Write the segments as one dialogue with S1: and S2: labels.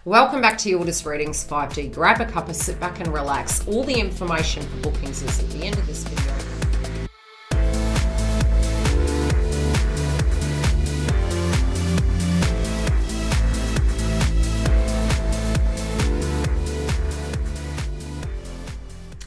S1: Welcome back to Yildiz Readings 5D. Grab a cuppa, sit back and relax. All the information for bookings is at the end of this video.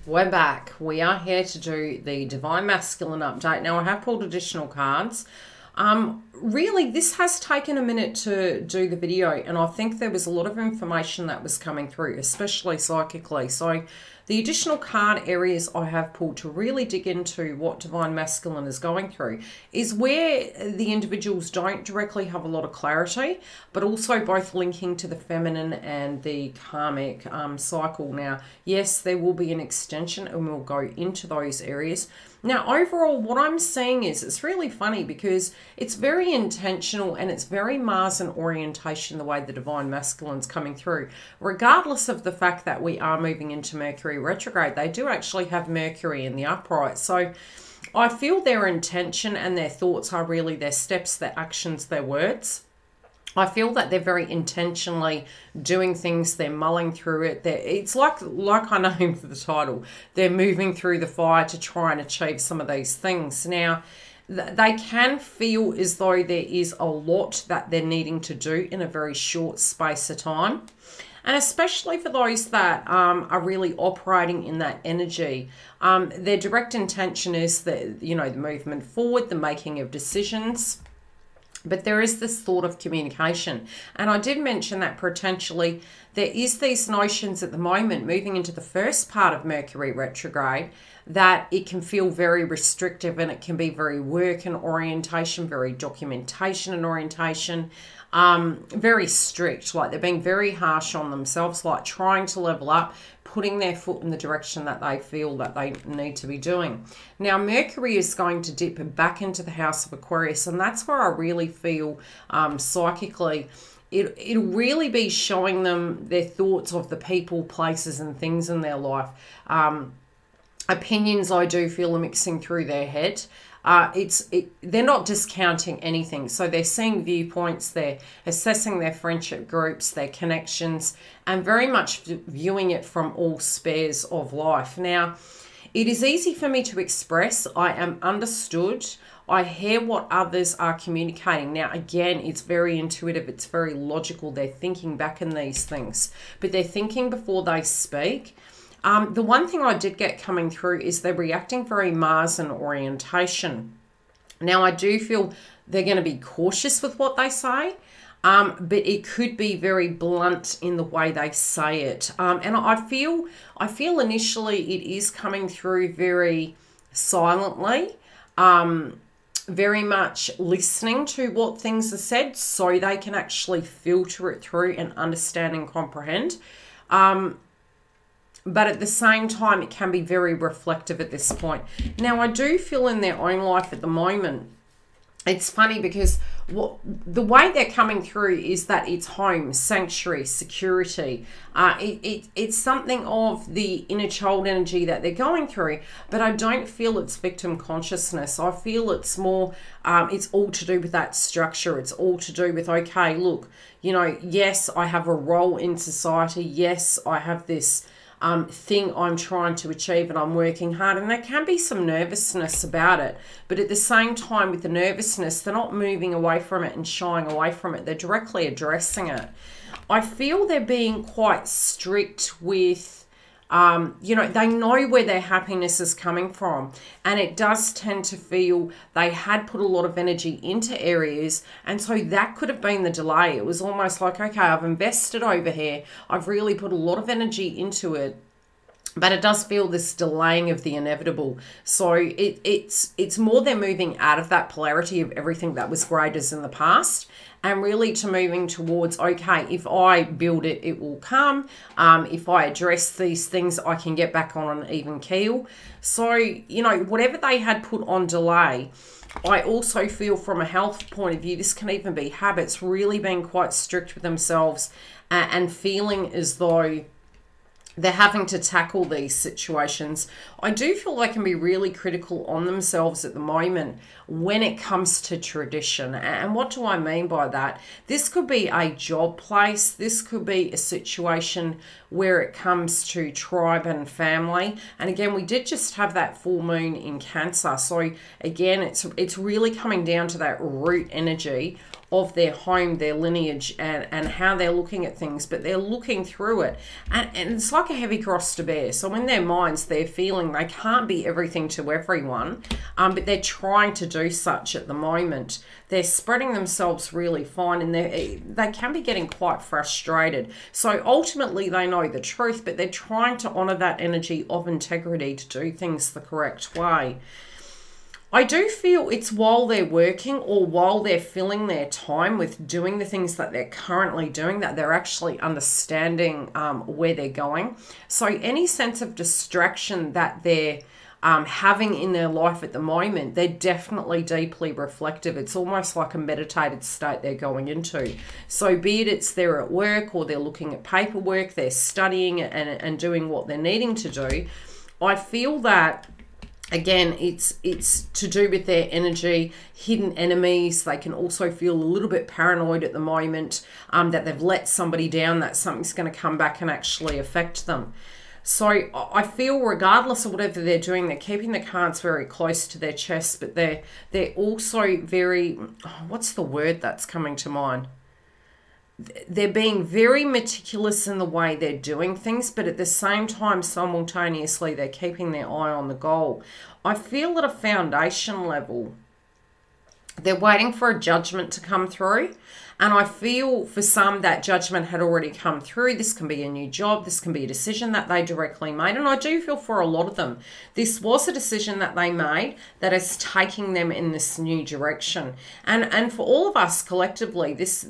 S1: We're back. We are here to do the Divine Masculine update. Now, I have pulled additional cards. Really, this has taken a minute to do the video, and I think there was a lot of information that was coming through, especially psychically. So the additional card areas I have pulled to really dig into what Divine Masculine is going through is where the individuals don't directly have a lot of clarity, but also both linking to the feminine and the karmic cycle. Now, yes, there will be an extension and we'll go into those areas. Now, overall, what I'm seeing is it's really funny because it's very intentional and it's very Mars in orientation, the way the Divine Masculine's coming through. Regardless of the fact that we are moving into Mercury retrograde, they do actually have Mercury in the upright. So I feel their intention and their thoughts are really their steps, their actions, their words. I feel that they're very intentionally doing things. They're mulling through it. It's like I named the title. They're moving through the fire to try and achieve some of these things. Now, they can feel as though there is a lot that they're needing to do in a very short space of time. And especially for those that are really operating in that energy, their direct intention is that, the movement forward, the making of decisions. But there is this thought of communication. And I did mention that potentially there is these notions at the moment moving into the first part of Mercury retrograde that it can feel very restrictive and it can be very work and orientation, very documentation and orientation, very strict, like they're being very harsh on themselves, like trying to level up, putting their foot in the direction that they feel that they need to be doing. Now, Mercury is going to dip back into the house of Aquarius, and that's where I really feel psychically it'll really be showing them their thoughts of the people, places, and things in their life. Opinions, I do feel, are mixing through their head. They're not discounting anything. So they're seeing viewpoints, they're assessing their friendship groups, their connections, and very much viewing it from all spheres of life. Now, it is easy for me to express. I am understood. I hear what others are communicating. Now, again, it's very intuitive. It's very logical. They're thinking back in these things, but they're thinking before they speak. The one thing I did get coming through is they're reacting very Mars in orientation. Now, I do feel they're going to be cautious with what they say, but it could be very blunt in the way they say it. And I feel initially it is coming through very silently, very much listening to what things are said so they can actually filter it through and understand and comprehend. But at the same time, it can be very reflective at this point. Now, I do feel in their own life at the moment, it's funny because the way they're coming through is that it's home, sanctuary, security. It's something of the inner child energy that they're going through, but I don't feel it's victim consciousness. I feel it's more, it's all to do with that structure. It's all to do with, okay, look, yes, I have a role in society. Yes, I have this thing I'm trying to achieve and I'm working hard, and there can be some nervousness about it, but at the same time with the nervousness, they're not moving away from it and shying away from it. They're directly addressing it. I feel they're being quite strict with they know where their happiness is coming from, and it does tend to feel they had put a lot of energy into areas, and so that could have been the delay. It was almost like, okay, I've invested over here, I've really put a lot of energy into it, but it does feel this delaying of the inevitable. So it's more they're moving out of that polarity of everything that was great as in the past, and really to moving towards, okay, if I build it, it will come. If I address these things, I can get back on an even keel. So, whatever they had put on delay, I also feel from a health point of view, this can even be habits, really being quite strict with themselves and feeling as though they're having to tackle these situations. I do feel they can be really critical on themselves at the moment when it comes to tradition. And what do I mean by that? This could be a job place. This could be a situation where it comes to tribe and family. And again, we did just have that full moon in Cancer. So again, it's really coming down to that root energy of their home, their lineage, and how they're looking at things, but they're looking through it. And it's like a heavy cross to bear. So in their minds, they're feeling they can't be everything to everyone, but they're trying to do such at the moment. They're spreading themselves really fine, and they can be getting quite frustrated. So ultimately, they know the truth, but they're trying to honor that energy of integrity to do things the correct way. I do feel it's while they're working or while they're filling their time with doing the things that they're currently doing that they're actually understanding where they're going. So any sense of distraction that they're having in their life at the moment, they're definitely deeply reflective. It's almost like a meditated state they're going into. So be it's they're at work or they're looking at paperwork, they're studying and doing what they're needing to do, I feel that again, it's to do with their energy, hidden enemies. They can also feel a little bit paranoid at the moment that they've let somebody down, that something's going to come back and actually affect them. So I feel regardless of whatever they're doing, they're keeping the cards very close to their chest, but they're also very, what's the word that's coming to mind? They're being very meticulous in the way they're doing things, but at the same time, simultaneously, they're keeping their eye on the goal. I feel at a foundation level, they're waiting for a judgment to come through. And I feel for some that judgment had already come through. This can be a new job. This can be a decision that they directly made. And I do feel for a lot of them, this was a decision that they made that is taking them in this new direction. And for all of us collectively, this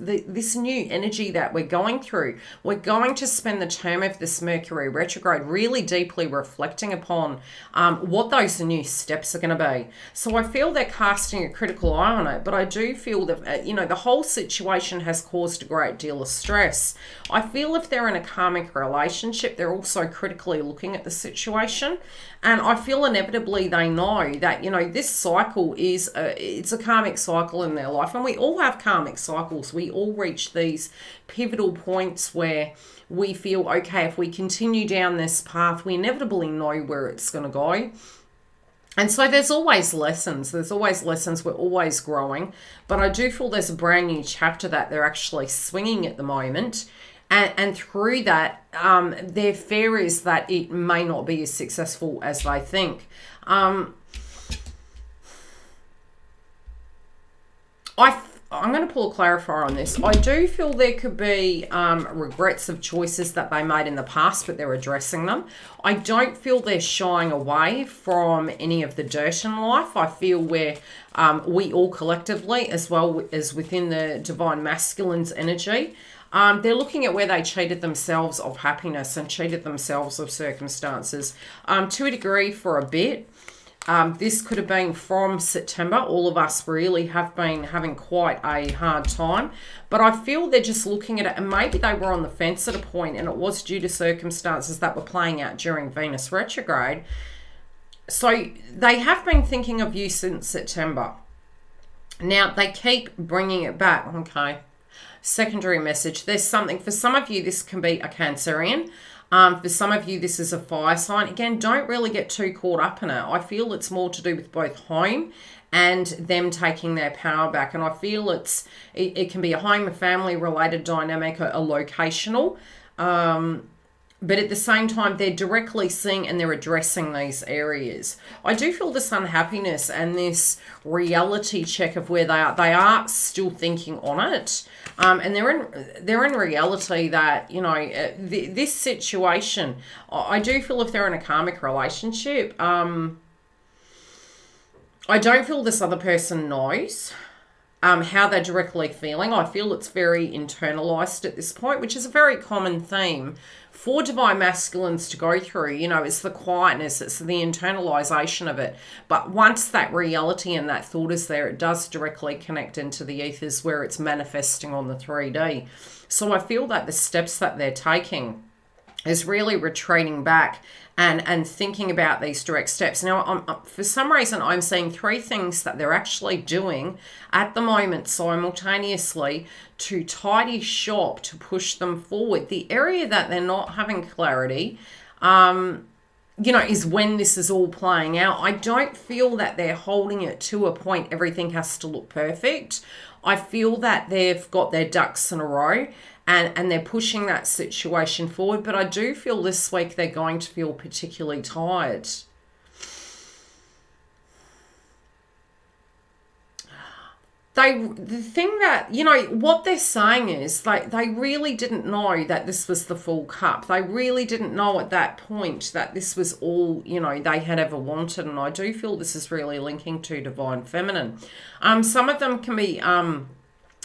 S1: new energy that we're going through, we're going to spend the term of this Mercury retrograde really deeply reflecting upon what those new steps are going to be. So I feel they're casting a critical eye on it, but I do feel that, you know, the whole situation has caused a great deal of stress. I feel if they're in a karmic relationship, they're also critically looking at the situation. And I feel inevitably they know that, you know, this cycle is it's a karmic cycle in their life. And we all have karmic cycles. We all reach these pivotal points where we feel, okay, if we continue down this path, we inevitably know where it's going to go. And so there's always lessons. There's always lessons. We're always growing. But I do feel there's a brand new chapter that they're actually swinging at the moment. And through that, their fear is that it may not be as successful as they think. I'm going to pull a clarifier on this. I do feel there could be regrets of choices that they made in the past, but they're addressing them. I don't feel they're shying away from any of the dirt in life. I feel where we all collectively, as well as within the Divine Masculine's energy, they're looking at where they cheated themselves of happiness and cheated themselves of circumstances to a degree for a bit. This could have been from September. All of us really have been having quite a hard time. But I feel they're just looking at it, and maybe they were on the fence at a point, and it was due to circumstances that were playing out during Venus retrograde. So they have been thinking of you since September. Now, they keep bringing it back. Okay. Secondary message. There's something. For some of you, this can be a Cancerian. For some of you, this is a fire sign. Again, don't really get too caught up in it. I feel it's more to do with both home and them taking their power back. And I feel it can be a home, a family-related dynamic, a locational. But at the same time, they're directly seeing and they're addressing these areas. I do feel this unhappiness and this reality check of where they are. They are still thinking on it. And they're in reality that, you know, this situation, I do feel if they're in a karmic relationship, I don't feel this other person knows how they're directly feeling. I feel it's very internalized at this point, which is a very common theme for Divine Masculines to go through. You know, it's the quietness, it's the internalization of it. But once that reality and that thought is there, it does directly connect into the ethers where it's manifesting on the 3D. So I feel that the steps that they're taking is really retreating back and thinking about these direct steps. Now, for some reason, I'm seeing three things that they're actually doing at the moment simultaneously to tidy shop, to push them forward. The area that they're not having clarity, you know, is when this is all playing out. I don't feel that they're holding it to a point everything has to look perfect. I feel that they've got their ducks in a row and they're pushing that situation forward. But I do feel this week they're going to feel particularly tired. The thing that, you know, what they're saying is they really didn't know that this was the full cup. They really didn't know at that point that this was all, you know, they had ever wanted. And I do feel this is really linking to divine feminine. Some of them can be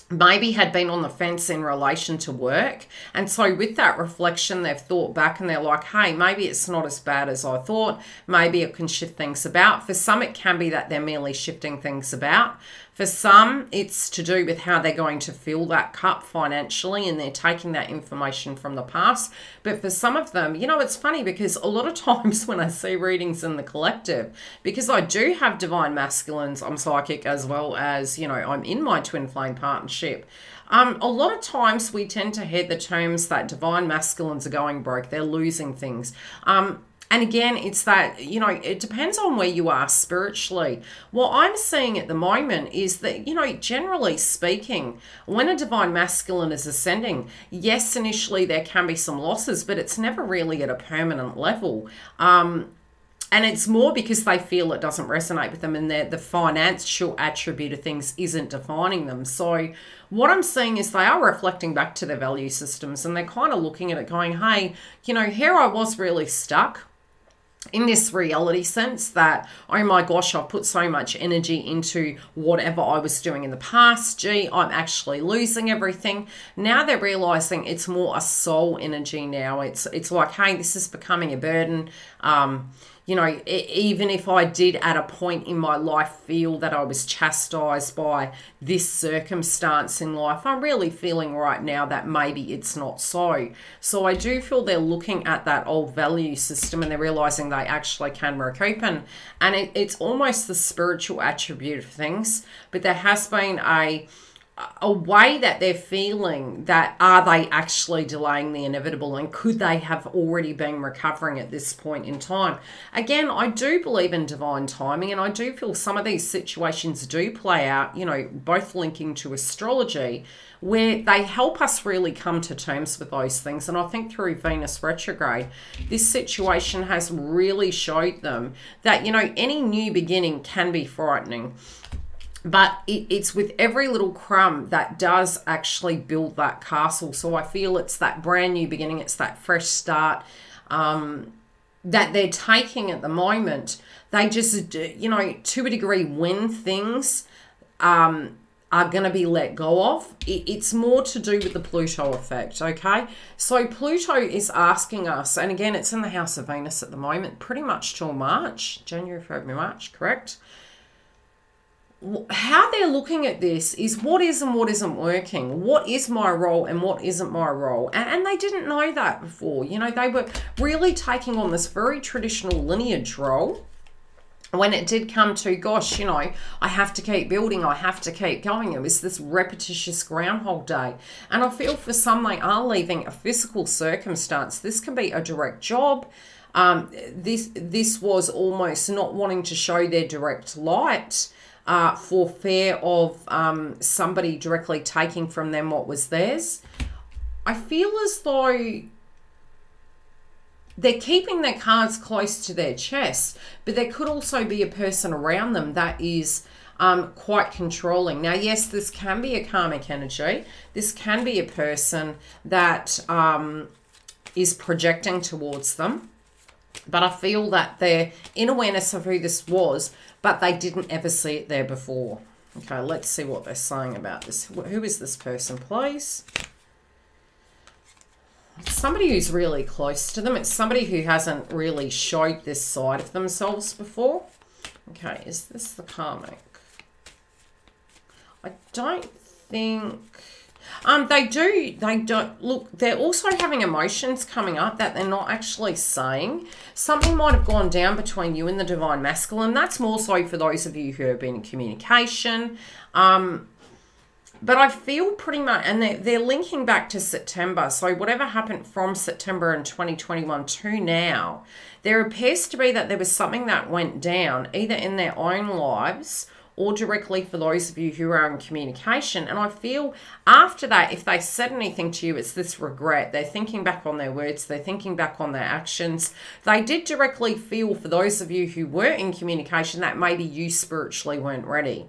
S1: maybe had been on the fence in relation to work. And so with that reflection, they've thought back and they're like, hey, maybe it's not as bad as I thought. Maybe it can shift things about. For some, it can be that they're merely shifting things about. For some, it's to do with how they're going to fill that cup financially, and they're taking that information from the past. But for some of them, you know, it's funny because a lot of times when I see readings in the collective, because I do have divine masculines, I'm psychic as well as, you know, I'm in my twin flame partnership. A lot of times we tend to hear the terms that divine masculines are going broke, they're losing things. And again, it's that, you know, it depends on where you are spiritually. What I'm seeing at the moment is that, you know, generally speaking, when a divine masculine is ascending, yes, initially there can be some losses, but it's never really at a permanent level. And it's more because they feel it doesn't resonate with them and the financial attribute of things isn't defining them. So what I'm seeing is they are reflecting back to their value systems, and they're kind of looking at it going, hey, you know, here I was really stuck in this reality sense that, oh my gosh, I've put so much energy into whatever I was doing in the past. Gee, I'm actually losing everything. Now they're realizing it's more a soul energy now. It's like, hey, this is becoming a burden. You know, even if I did at a point in my life feel that I was chastised by this circumstance in life, I'm really feeling right now that maybe it's not so. So I do feel they're looking at that old value system and they're realizing they actually can recoup. And it's almost the spiritual attribute of things. But there has been a way that they're feeling that, are they actually delaying the inevitable, and could they have already been recovering at this point in time? Again, I do believe in divine timing, and I do feel some of these situations do play out, you know, both linking to astrology, where they help us really come to terms with those things. And I think through Venus retrograde, this situation has really showed them that, you know, any new beginning can be frightening. But it's with every little crumb that does actually build that castle. So I feel it's that brand new beginning. It's that fresh start that they're taking at the moment. They just, you know, to a degree, when things are going to be let go of, it's more to do with the Pluto effect, okay? So Pluto is asking us, and again, it's in the house of Venus at the moment, pretty much till March, January, February, March, correct? How they're looking at this is what is and what isn't working. What is my role and what isn't my role? And they didn't know that before. You know, they were really taking on this very traditional lineage role. When it did come to, gosh, you know, I have to keep building, I have to keep going. It was this repetitious Groundhog Day. And I feel for some, they are leaving a physical circumstance. This can be a direct job. This was almost not wanting to show their direct light, for fear of somebody directly taking from them what was theirs. I feel as though they're keeping their cards close to their chest, but there could also be a person around them that is quite controlling. Now, yes, this can be a karmic energy. This can be a person that is projecting towards them. But I feel that they're in awareness of who this was, but they didn't ever see it there before. Okay, let's see what they're saying about this. Who is this person, please? It's somebody who's really close to them. It's somebody who hasn't really showed this side of themselves before. Okay, is this the karmic? I don't think... They don't, look, they're also having emotions coming up that they're not actually saying. Something might have gone down between you and the Divine Masculine. That's more so for those of you who have been in communication. But I feel pretty much, and they're linking back to September. So whatever happened from September in 2021 to now, there appears to be that there was something that went down either in their own lives or directly for those of you who are in communication. And I feel after that, if they said anything to you, it's this regret. They're thinking back on their words. They're thinking back on their actions. They did directly feel, for those of you who were in communication, that maybe you spiritually weren't ready.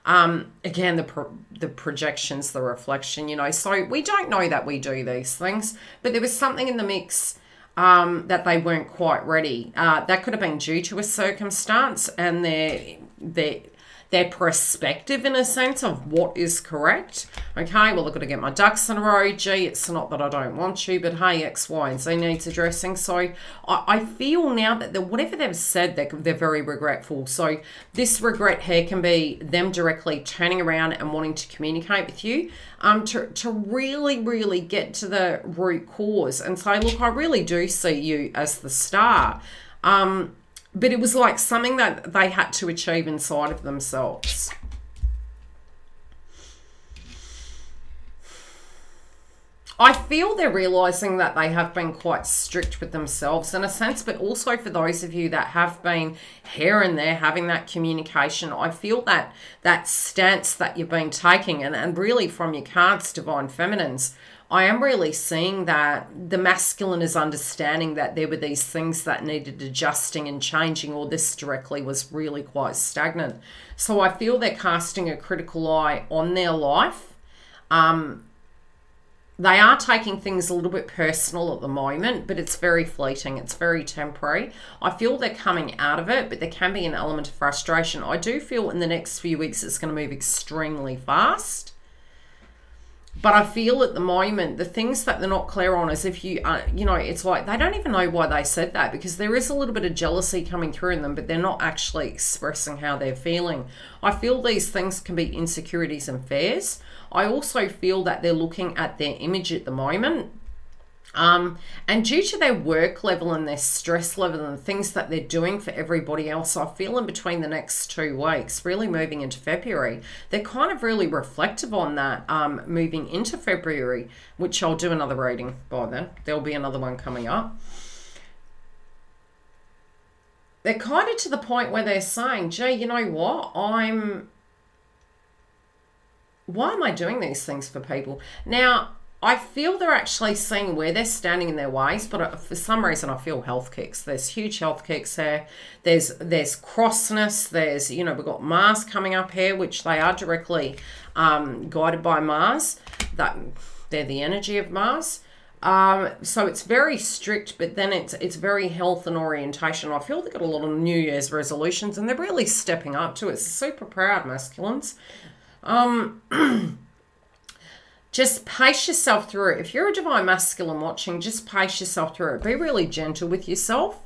S1: Again, the projections, the reflection, you know, so we don't know that we do these things, but there was something in the mix that they weren't quite ready. That could have been due to a circumstance and their perspective, in a sense, of what is correct. Okay, well, I've got to get my ducks in a row. Gee, it's not that I don't want you, but hey, X, Y, and Z needs addressing. So I feel now that whatever they've said, they're very regretful. So this regret here can be them directly turning around and wanting to communicate with you, to really, really get to the root cause and say, look, I really do see you as the star. But it was like something that they had to achieve inside of themselves. I feel they're realizing that they have been quite strict with themselves in a sense, but also for those of you that have been here and there having that communication, I feel that stance that you've been taking, and really from your cards, Divine Feminines, I am really seeing that the masculine is understanding that there were these things that needed adjusting and changing, or this directly was really quite stagnant. So I feel they're casting a critical eye on their life. They are taking things a little bit personal at the moment, but it's very fleeting. It's very temporary. I feel they're coming out of it, but there can be an element of frustration. I do feel in the next few weeks it's going to move extremely fast. But I feel at the moment, the things that they're not clear on is if you, you know, it's like they don't even know why they said that, because there is a little bit of jealousy coming through in them, but they're not actually expressing how they're feeling. I feel these things can be insecurities and fears. I also feel that they're looking at their image at the moment. And due to their work level and their stress level and the things that they're doing for everybody else, I feel in between the next 2 weeks, really moving into February, they're kind of really reflective on that, moving into February, which I'll do another reading by then. There'll be another one coming up. They're kind of to the point where they're saying, gee, you know what, why am I doing these things for people? Now, I feel they're actually seeing where they're standing in their ways, but for some reason I feel health kicks. There's huge health kicks here. There's crossness. There's, you know, we've got Mars coming up here, which they are directly guided by Mars. They're the energy of Mars. So it's very strict, but then it's very health and orientation. I feel they've got a lot of New Year's resolutions, and they're really stepping up to it. Super proud, masculines. Just pace yourself through it. If you're a Divine Masculine watching, just pace yourself through it. Be really gentle with yourself.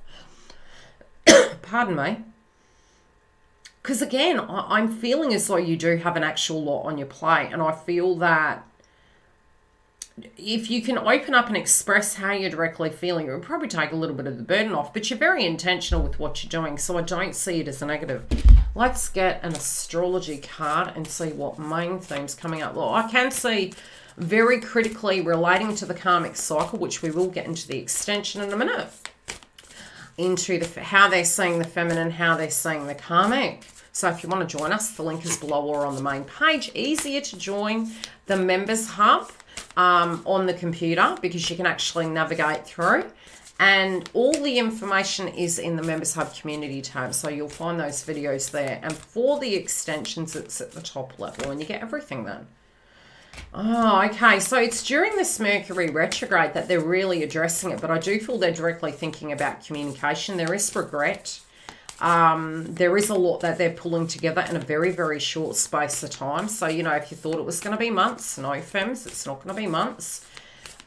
S1: Pardon me. Because again, I'm feeling as though you do have an actual lot on your plate. And I feel that if you can open up and express how you're directly feeling, it would probably take a little bit of the burden off. But you're very intentional with what you're doing, so I don't see it as a negative. Let's get an astrology card and see what main theme's coming up. Well, I can see very critically relating to the karmic cycle, which we will get into the extension in a minute, into how they're seeing the feminine, how they're seeing the karmic. So if you want to join us, the link is below or on the main page. Easier to join the members hub on the computer, because you can actually navigate through, and all the information is in the members hub community tab, so you'll find those videos there. And for the extensions, it's at the top level, and you get everything then. Oh, okay, so it's during this Mercury retrograde that they're really addressing it, but I do feel they're directly thinking about communication. There is regret. There is a lot that they're pulling together in a very, very short space of time. So, you know, if you thought it was going to be months, no, Fems, it's not going to be months.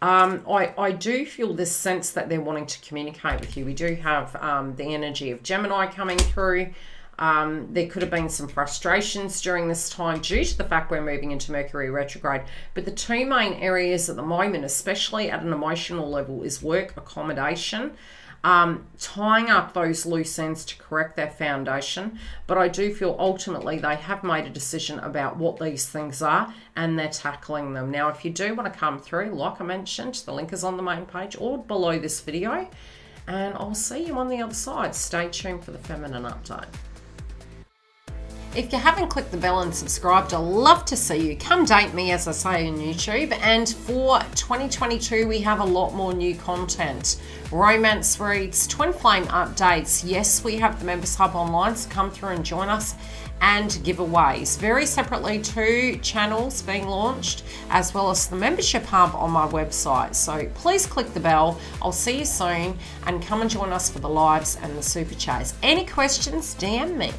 S1: I do feel this sense that they're wanting to communicate with you. We do have the energy of Gemini coming through. There could have been some frustrations during this time due to the fact we're moving into Mercury retrograde. But the two main areas at the moment, especially at an emotional level, is work, accommodation, tying up those loose ends to correct their foundation. But I do feel ultimately they have made a decision about what these things are and they're tackling them. Now, if you do want to come through, like I mentioned, the link is on the main page or below this video. And I'll see you on the other side. Stay tuned for the feminine update. If you haven't clicked the bell and subscribed, I'd love to see you. Come date me, as I say, on YouTube. And for 2022, we have a lot more new content. Romance reads, twin flame updates. Yes, we have the Members Hub online, so come through and join us. And giveaways. Very separately, 2 channels being launched, as well as the membership hub on my website. So please click the bell. I'll see you soon, and come and join us for the lives and the super chats. Any questions, DM me.